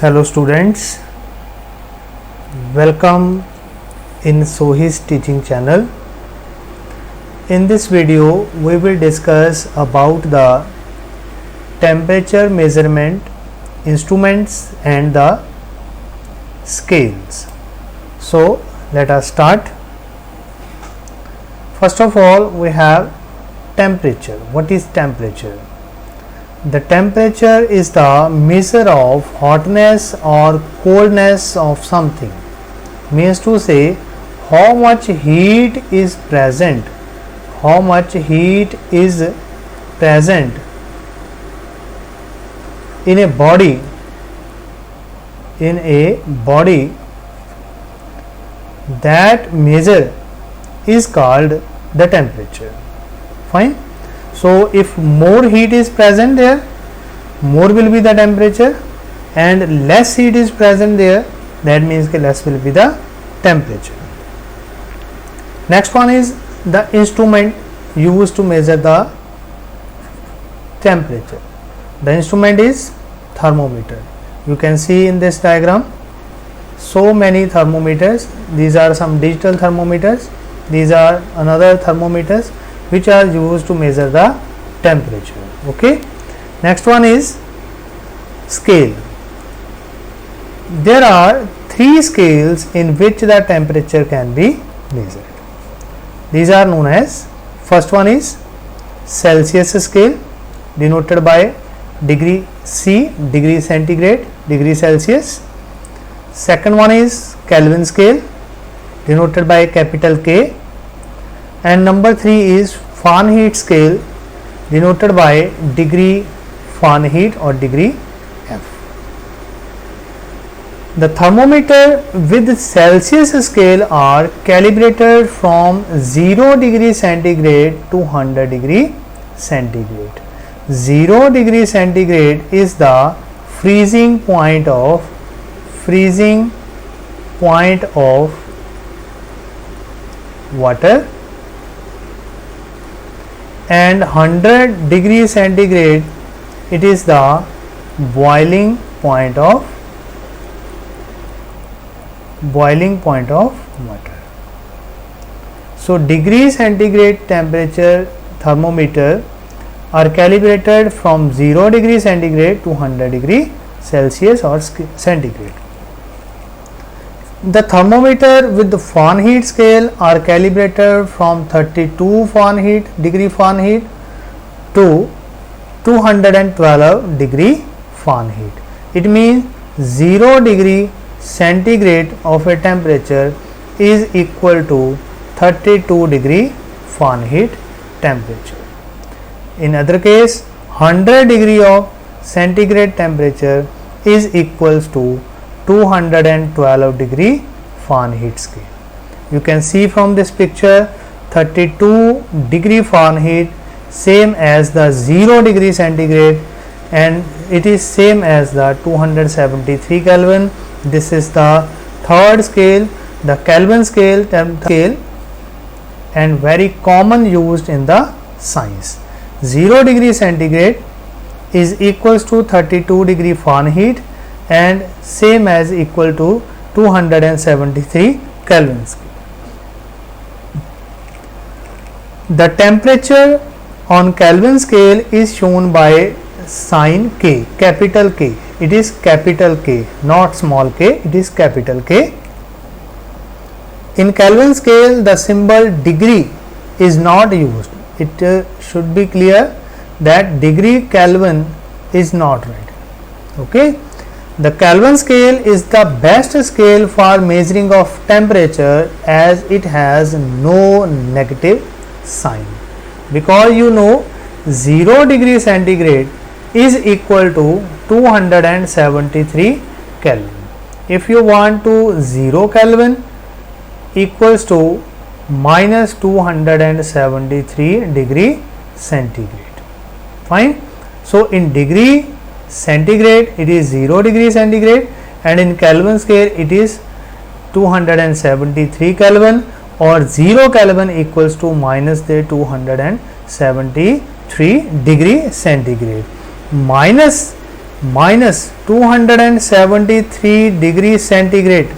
Hello students, welcome in Sohi's teaching channel. In this video we will discuss about the temperature measurement instruments and the scales. So let us start. First of all, we have temperature. What is temperature? The temperature is the measure of hotness or coldness of something. Means to say how much heat is present. How much heat is present in a body. In a body, that measure is called the temperature. Fine. So if more heat is present there, more will be the temperature, and less heat is present there, that means that less will be the temperature. Next one is the instrument used to measure the temperature. The instrument is thermometer. You can see in this diagram so many thermometers. These are some digital thermometers. These are another thermometers which are used to measure the temperature. Okay. Next one is scale. There are three scales in which the temperature can be measured. These are known as, first one is Celsius scale, denoted by degree C, degree centigrade, degree Celsius. Second one is Kelvin scale, denoted by capital K. And number 3 is Fahrenheit scale, denoted by degree Fahrenheit or degree F. The thermometer with Celsius scale are calibrated from 0 degree centigrade to 100 degree centigrade. 0 degree centigrade is the freezing point of water, and 100 degree centigrade it is the boiling point of water. So degree centigrade temperature thermometer are calibrated from 0 degree centigrade to 100 degree Celsius or centigrade. The thermometer with the Fahrenheit scale are calibrated from 32 degree Fahrenheit to 212 degree Fahrenheit. It means 0 degree centigrade of a temperature is equal to 32 degree Fahrenheit temperature. In other case, 100 degree of centigrade temperature is equals to 212 degree Fahrenheit scale. You can see from this picture 32 degree Fahrenheit same as the 0 degree centigrade, and it is same as the 273 Kelvin. This is the third scale, the Kelvin scale, and very common used in the science. 0 degree centigrade is equals to 32 degree Fahrenheit and same as equal to 273 Kelvin scale. The temperature on Kelvin scale is shown by sign K, capital K. It is capital K, not small k, it is capital K. In Kelvin scale, the symbol degree is not used. It should be clear that degree Kelvin is not right. Okay. The Kelvin scale is the best scale for measuring of temperature as it has no negative sign, because you know 0 degree centigrade is equal to 273 Kelvin. If you want to 0 Kelvin equals to minus 273 degree centigrade. Fine. So in degree centigrade it is 0 degree centigrade, and in Kelvin scale it is 273 Kelvin, or 0 Kelvin equals to minus the 273 degree centigrade. Minus minus 273 degree centigrade.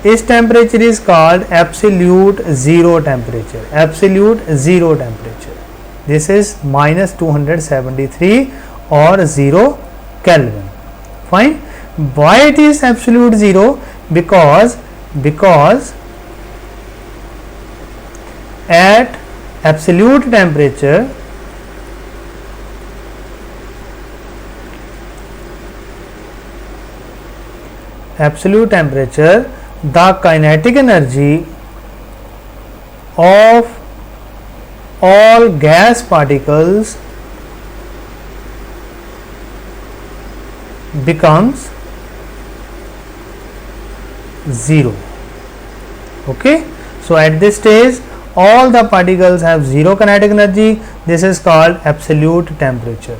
This temperature is called absolute zero temperature. Absolute zero temperature. This is minus 273 or 0 Kelvin. Fine. Why it is absolute zero? Because at absolute temperature, the kinetic energy of all gas particles becomes zero. Okay, so at this stage all the particles have zero kinetic energy. This is called absolute temperature.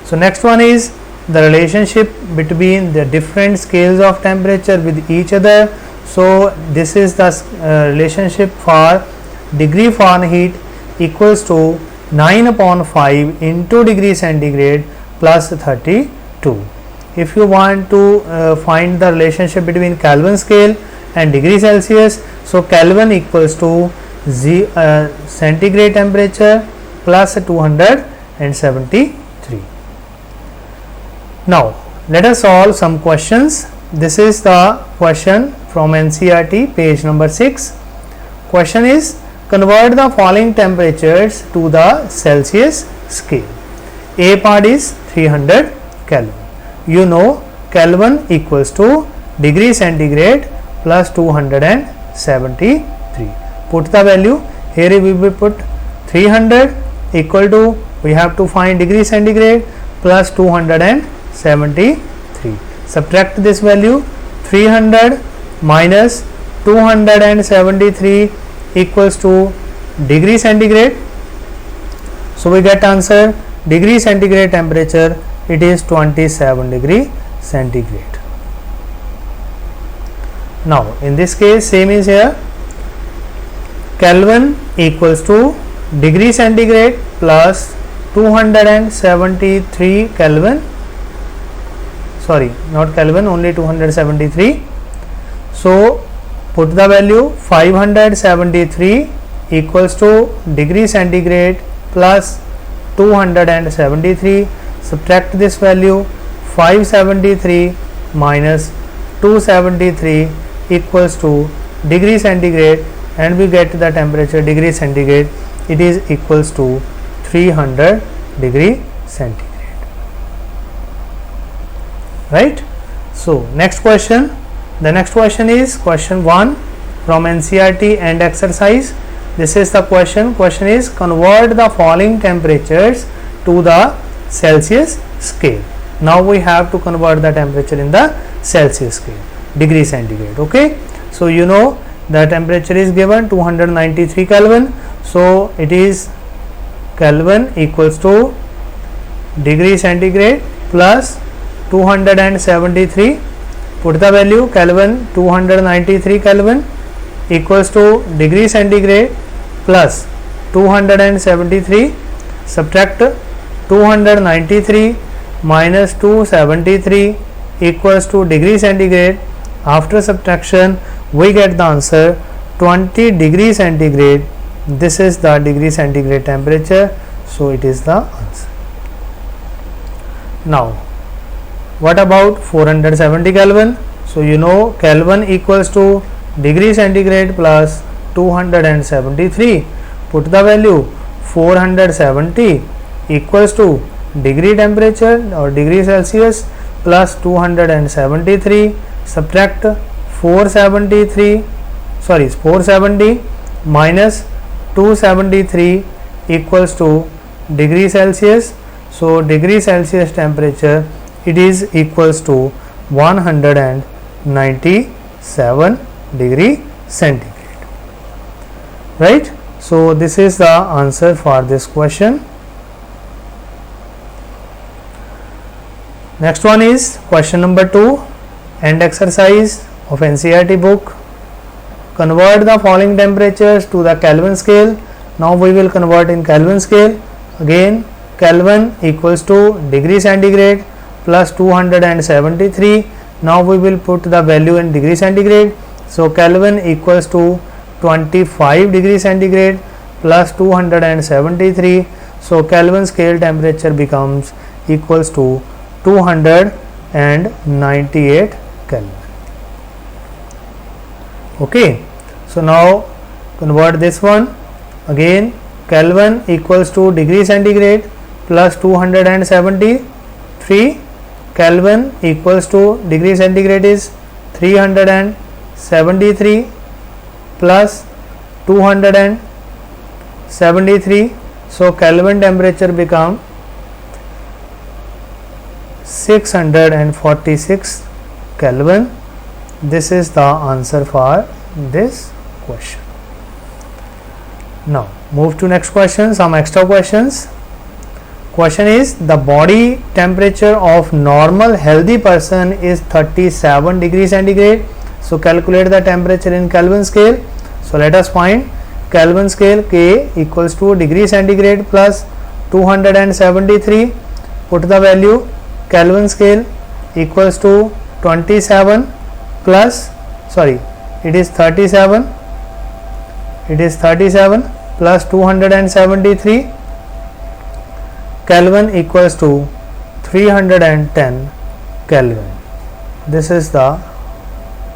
So next one is the relationship between the different scales of temperature with each other. So this is the relationship for degree Fahrenheit equals to 9 upon 5 into degree centigrade plus 32. If you want to find the relationship between Kelvin scale and degree Celsius, so Kelvin equals to centigrade temperature plus 273. Now let us solve some questions. This is the question from NCERT, page number 6. Question is, convert the following temperatures to the Celsius scale. A part is 300 Kelvin. You know Kelvin equals to degree centigrade plus 273. Put the value here. We will put 300 equal to, we have to find degree centigrade plus 273. Subtract this value. 300 minus 273 equals to degree centigrade. So we get answer degree centigrade temperature, it is 27 degree centigrade. Now in this case same is here. Kelvin equals to degree centigrade plus 273 Kelvin. Sorry, not Kelvin, only 273. So put the value. 573 equals to degree centigrade plus 273. Subtract this value. 573 minus 273 equals to degree centigrade, and we get the temperature degree centigrade, it is equals to 300 degree centigrade. Right. So next question. The next question is question 1 from NCERT and exercise. This is the question. Question is, convert the following temperatures to the Celsius scale. Now we have to convert the temperature in the Celsius scale, degree centigrade. Okay. So you know the temperature is given 293 Kelvin. So it is Kelvin equals to degree centigrade plus 273. Put the value. Kelvin 293 Kelvin equals to degree centigrade plus 273. Subtract 293 minus 273 equals to degree centigrade. After subtraction we get the answer 20 degree centigrade. This is the degree centigrade temperature, so it is the answer. Now what about 470 Kelvin? So you know Kelvin equals to degree centigrade plus 273. Put the value. 470 equals to degree temperature or degree Celsius plus 273. Subtract 470 minus 273 equals to degree Celsius. So degree Celsius temperature, it is equals to 197 degree centigrade. Right. So this is the answer for this question. Next one is question number 2 and exercise of NCERT book. Convert the following temperatures to the Kelvin scale. Now we will convert in Kelvin scale. Again Kelvin equals to degree centigrade plus 273. Now we will put the value in degree centigrade. So Kelvin equals to 25 degree centigrade plus 273. So Kelvin scale temperature becomes equals to 298 Kelvin. Okay, so now convert this one again. Kelvin equals to degree centigrade plus 273. Kelvin equals to degree centigrade is 373 plus 273. So Kelvin temperature become 646 Kelvin. This is the answer for this question. Now move to next question, some extra questions. Question is, the body temperature of normal healthy person is 37 degrees centigrade. So calculate the temperature in Kelvin scale. So let us find Kelvin scale. K equals to degree centigrade plus 273. Put the value. Kelvin scale equals to 27 plus, sorry, it is 37. It is 37 plus 273. Kelvin equals to 310 Kelvin. This is the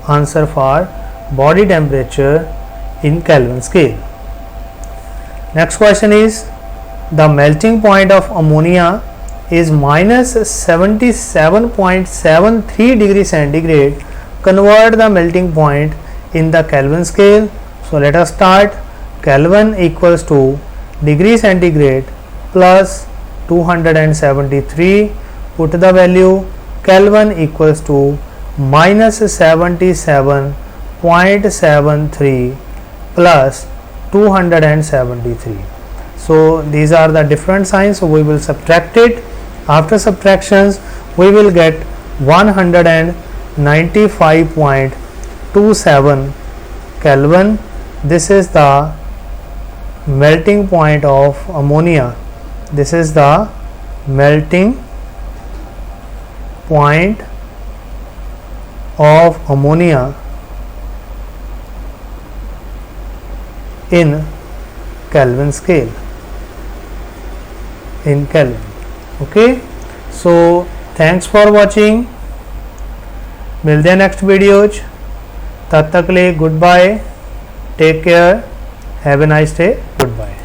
answer for body temperature in Kelvin scale. Next question is, the melting point of ammonia is minus 77.73 degree centigrade. Convert the melting point in the Kelvin scale. So let us start. Kelvin equals to degree centigrade plus 273. Put the value. Kelvin equals to minus 77.73 plus 273. So these are the different signs. So we will subtract it. After subtractions we will get 195.27 Kelvin. This is the melting point of ammonia. This is the melting point of ammonia in Kelvin scale, in Kelvin. Okay, so thanks for watching. मिलते हैं next videos, तब तक के लिए goodbye, take care, have a nice day, good bye.